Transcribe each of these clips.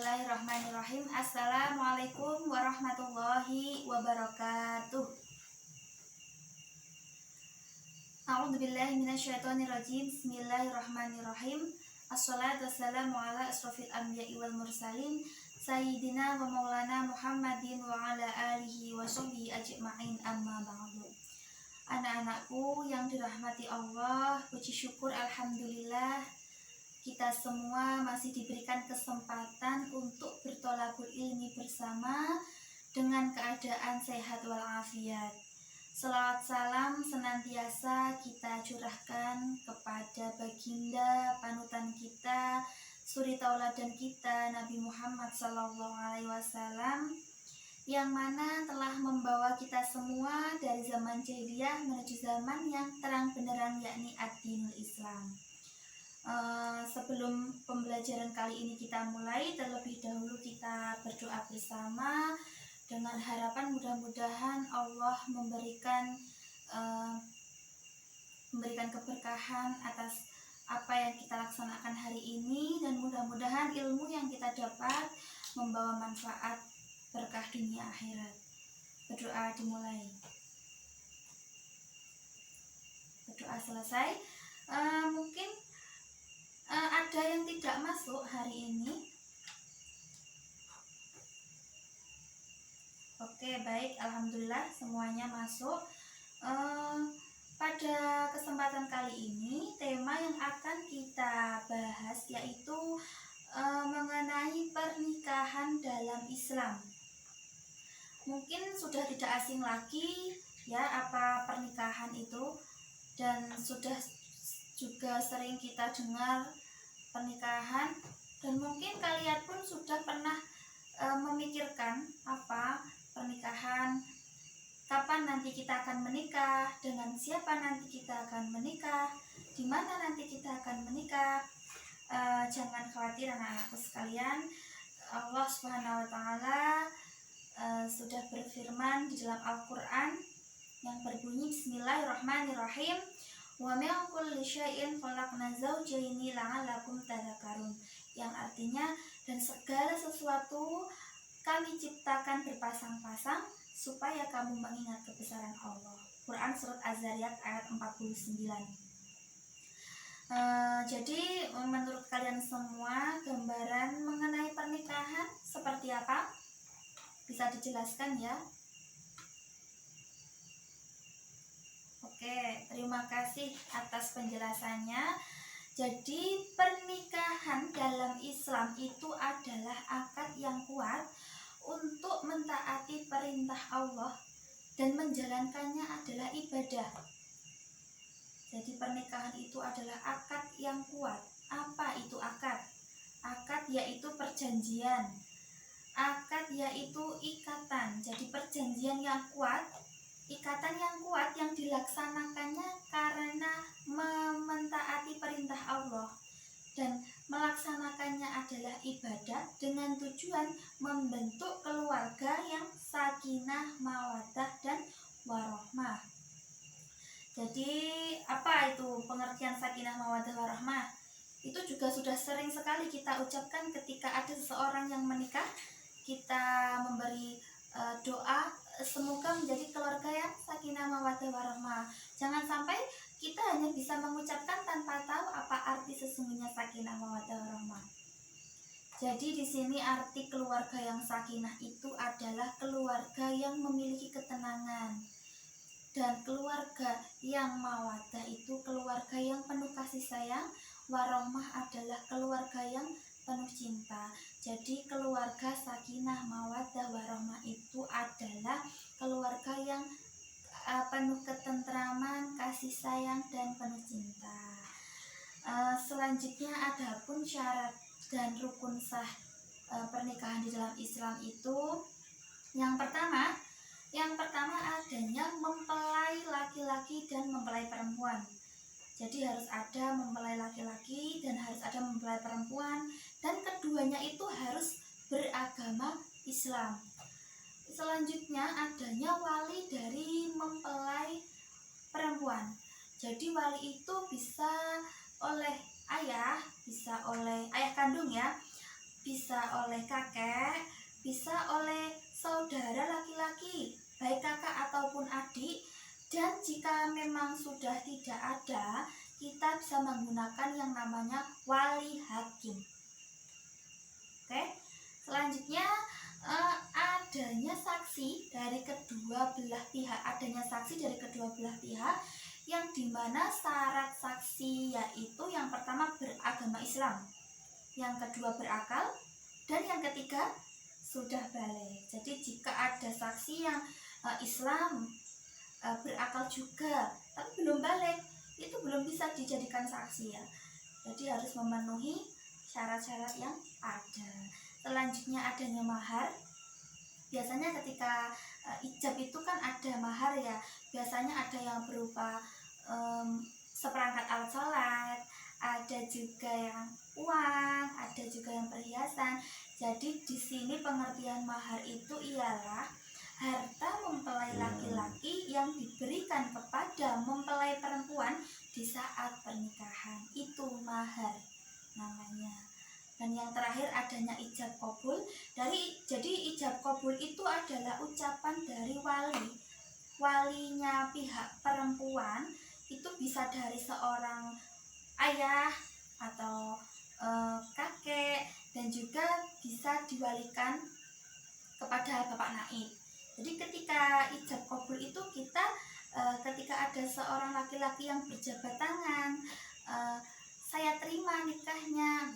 Bismillahirrahmanirrahim. Assalamualaikum warahmatullahi wabarakatuh. A'udzubillahi minasyaitonirrajim. Bismillahirrahmanirrahim. Assalatu wassalamu ala asrofil anbiya'i wal mursalin Sayyidina wa maulana Muhammadin wa ala alihi wa sahbihi ajma'in, amma ba'du. Anak-anakku yang dirahmati Allah, puji syukur alhamdulillah kita semua masih diberikan kesempatan untuk bertolabul ilmi bersama dengan keadaan sehat walafiat. Selawat salam senantiasa kita curahkan kepada baginda panutan kita, suri tauladan kita, Nabi Muhammad SAW, yang mana telah membawa kita semua dari zaman jahiliyah menuju zaman yang terang benderang, yakni ad-dinul Islam. Sebelum pembelajaran kali ini kita mulai, terlebih dahulu kita berdoa bersama dengan harapan mudah-mudahan Allah memberikan keberkahan atas apa yang kita laksanakan hari ini, dan mudah-mudahan ilmu yang kita dapat membawa manfaat berkah dunia akhirat. Berdoa dimulai. Berdoa selesai. Mungkin ada yang tidak masuk hari ini. Oke, baik, alhamdulillah semuanya masuk. Pada kesempatan kali ini tema yang akan kita bahas yaitu mengenai pernikahan dalam Islam. Mungkin sudah tidak asing lagi ya apa pernikahan itu, dan sudah juga sering kita dengar pernikahan, dan mungkin kalian pun sudah pernah memikirkan apa pernikahan, kapan nanti kita akan menikah, dengan siapa nanti kita akan menikah, di mana nanti kita akan menikah. Jangan khawatir anak-anakku sekalian, Allah Subhanahu wa Ta'ala sudah berfirman di dalam Al-Quran yang berbunyi Bismillahirrahmanirrahim, wa min kulli syai'in khalaqna zawjaini la'allakum tadhakkarun, yang artinya dan segala sesuatu kami ciptakan berpasang-pasang supaya kamu mengingat kebesaran Allah. Quran surat Az-Zariyat ayat 49. Jadi menurut kalian semua gambaran mengenai pernikahan seperti apa? Bisa dijelaskan ya? Oke, terima kasih atas penjelasannya. Jadi pernikahan dalam Islam itu adalah akad yang kuat untuk mentaati perintah Allah dan menjalankannya adalah ibadah. Jadi pernikahan itu adalah akad yang kuat. Apa itu akad? Akad yaitu perjanjian. Akad yaitu ikatan. Jadi perjanjian yang kuat, ikatan yang kuat yang dilaksanakannya karena mentaati perintah Allah dan melaksanakannya adalah ibadah dengan tujuan membentuk keluarga yang sakinah, mawaddah, dan warahmah. Jadi apa itu pengertian sakinah, mawaddah, warahmah? Itu juga sudah sering sekali kita ucapkan ketika ada seseorang yang menikah. Kita memberi doa semoga menjadi keluarga yang sakinah, mawaddah, warahmah. Jangan sampai kita hanya bisa mengucapkan tanpa tahu apa arti sesungguhnya sakinah, mawaddah, warahmah. Jadi di sini arti keluarga yang sakinah itu adalah keluarga yang memiliki ketenangan, dan keluarga yang mawaddah itu keluarga yang penuh kasih sayang. Warahmah adalah keluarga yang penuh cinta. Jadi keluarga sakinah, mawaddah, warahmah itu adalah keluarga yang penuh ketentraman, kasih sayang, dan penuh cinta. Selanjutnya adapun syarat dan rukun sah pernikahan di dalam Islam itu yang pertama adanya mempelai laki-laki dan mempelai perempuan. Jadi harus ada mempelai laki-laki dan harus ada mempelai perempuan, dan keduanya itu harus beragama Islam. Selanjutnya adanya wali dari mempelai perempuan. Jadi wali itu bisa oleh ayah, bisa oleh ayah kandung ya, bisa oleh kakek, bisa oleh saudara laki-laki, baik kakak ataupun adik. Dan jika memang sudah tidak ada, kita bisa menggunakan yang namanya wali hakim. Oke, selanjutnya adanya saksi dari kedua belah pihak, yang dimana syarat saksi yaitu yang pertama beragama Islam, yang kedua berakal, dan yang ketiga sudah balik. Jadi jika ada saksi yang Islam, berakal juga tapi belum balik, itu belum bisa dijadikan saksi ya. Jadi harus memenuhi syarat-syarat yang ada. Selanjutnya adanya mahar. Biasanya ketika ijab itu kan ada mahar ya. Biasanya ada yang berupa seperangkat alat sholat, ada juga yang uang, ada juga yang perhiasan. Jadi di sini pengertian mahar itu ialah harta mempelai laki-laki yang diberikan kepada mempelai perempuan di saat pernikahan. Itu mahar namanya. Dan yang terakhir adanya ijab qabul. Jadi ijab qabul itu adalah ucapan dari walinya pihak perempuan. Itu bisa dari seorang ayah atau kakek, dan juga bisa diwalikan kepada bapak naib. Jadi ketika ijab qabul itu kita ketika ada seorang laki-laki yang berjabat tangan, saya terima nikahnya,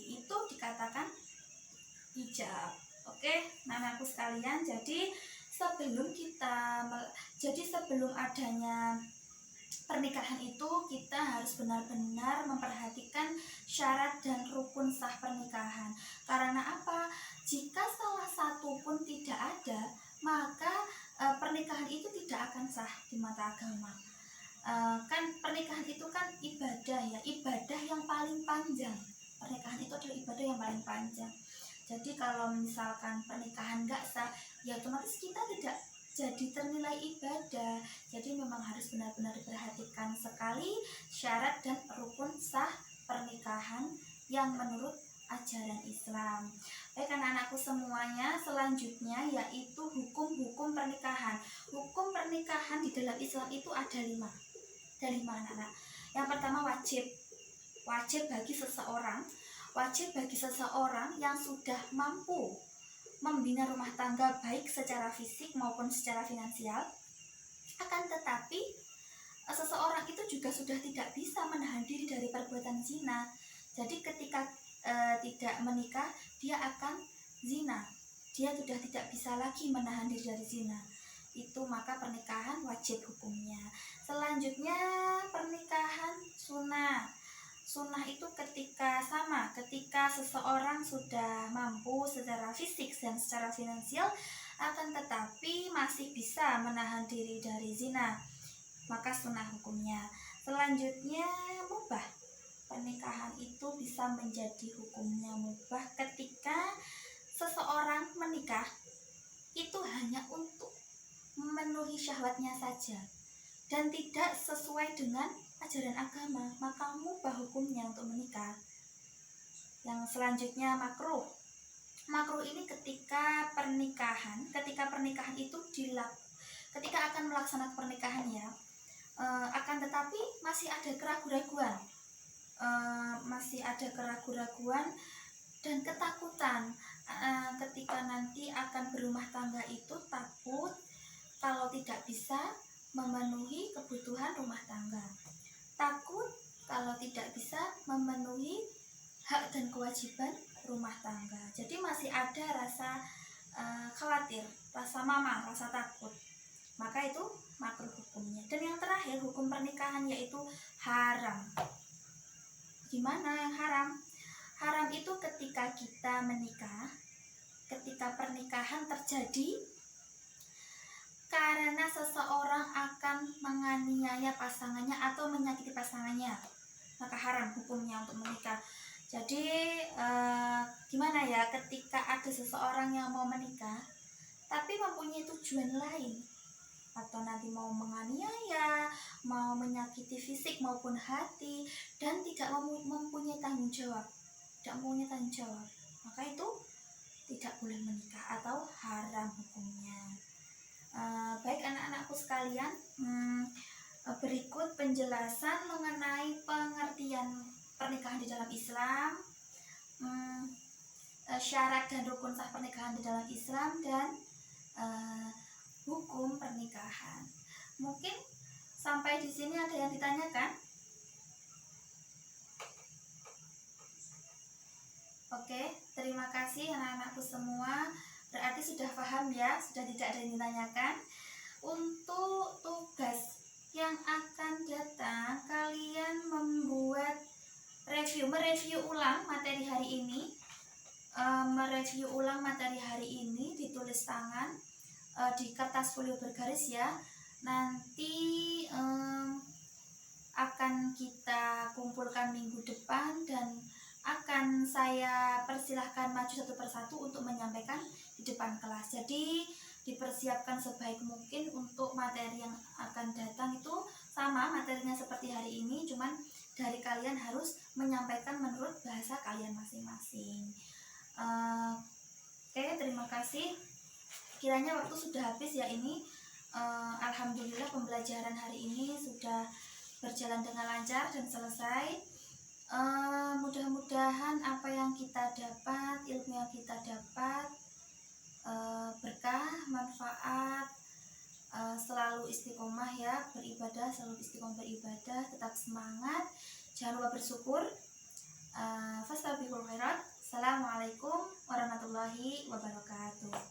itu dikatakan ijab. Oke, anakku sekalian, jadi sebelum adanya pernikahan itu kita harus benar-benar memperhatikan syarat dan rukun sah pernikahan. Karena apa? Jika salah satu pun tidak ada, maka pernikahan itu tidak akan sah di mata agama. Kan pernikahan itu kan ibadah ya, ibadah yang paling panjang. Pernikahan itu adalah ibadah yang paling panjang. Jadi kalau misalkan pernikahan nggak sah, ya otomatis kita tidak jadi ternilai ibadah. Jadi memang harus benar-benar diperhatikan sekali syarat dan rukun sah pernikahan yang menurut ajaran Islam. Baik anak-anakku semuanya, selanjutnya yaitu hukum-hukum pernikahan. Hukum pernikahan di dalam Islam itu ada 5. Ada 5 anak-anak. Yang pertama wajib bagi seseorang yang sudah mampu membina rumah tangga baik secara fisik maupun secara finansial. Akan tetapi seseorang itu juga sudah tidak bisa menahan diri dari perbuatan zina. Jadi ketika tidak menikah, dia akan zina. Dia sudah tidak bisa lagi menahan diri dari zina. Itu maka pernikahan wajib hukumnya. Selanjutnya pernikahan sunnah. Sunnah itu ketika seseorang sudah mampu secara fisik dan secara finansial, akan tetapi masih bisa menahan diri dari zina, maka sunnah hukumnya. Selanjutnya mubah. Pernikahan itu bisa menjadi hukumnya mubah ketika seseorang menikah itu hanya untuk memenuhi syahwatnya saja dan tidak sesuai dengan ajaran agama, maka mubah hukumnya untuk menikah. Yang selanjutnya makruh. Makruh ini ketika pernikahan itu ketika akan melaksanakan pernikahan ya, akan tetapi masih ada keraguan-raguan dan ketakutan ketika nanti akan berumah tangga itu, takut kalau tidak bisa memenuhi kebutuhan rumah tangga, takut kalau tidak bisa memenuhi hak dan kewajiban rumah tangga. Jadi masih ada rasa khawatir, rasa mamang, rasa takut, maka itu makruh hukumnya. Dan yang terakhir hukum pernikahan yaitu haram. Gimana yang haram? Haram itu ketika kita menikah, ketika pernikahan terjadi karena seseorang akan menganiaya pasangannya atau menyakiti pasangannya, maka haram hukumnya untuk menikah. Jadi gimana ya, ketika ada seseorang yang mau menikah tapi mempunyai tujuan lain, atau nanti mau menganiaya, mau menyakiti fisik maupun hati, dan tidak mempunyai tanggung jawab, maka itu tidak boleh menikah atau haram hukumnya. Baik anak-anakku sekalian, berikut penjelasan mengenai pengertian pernikahan di dalam Islam, syarat dan rukun sah pernikahan di dalam Islam, dan hukum pernikahan. Mungkin sampai di sini ada yang ditanyakan? Oke, terima kasih anak-anakku semua. Berarti sudah paham ya, sudah tidak ada yang ditanyakan. Untuk tugas yang akan datang, kalian membuat mereview ulang materi hari ini. Mereview ulang materi hari ini, ditulis tangan di kertas folio bergaris ya. Nanti akan kita kumpulkan minggu depan dan akan saya persilahkan maju satu persatu untuk menyampaikan di depan kelas. Jadi dipersiapkan sebaik mungkin untuk materi yang akan datang. Itu sama materinya seperti hari ini, cuman dari kalian harus menyampaikan menurut bahasa kalian masing-masing. Oke, terima kasih. Kiranya waktu sudah habis ya ini. Alhamdulillah pembelajaran hari ini sudah berjalan dengan lancar dan selesai. Mudah-mudahan apa yang kita dapat, ilmu yang kita dapat berkah, manfaat, selalu istiqomah ya beribadah, selalu istiqomah beribadah, tetap semangat, jangan lupa bersyukur. Fastabiqul khairat. Assalamualaikum warahmatullahi wabarakatuh.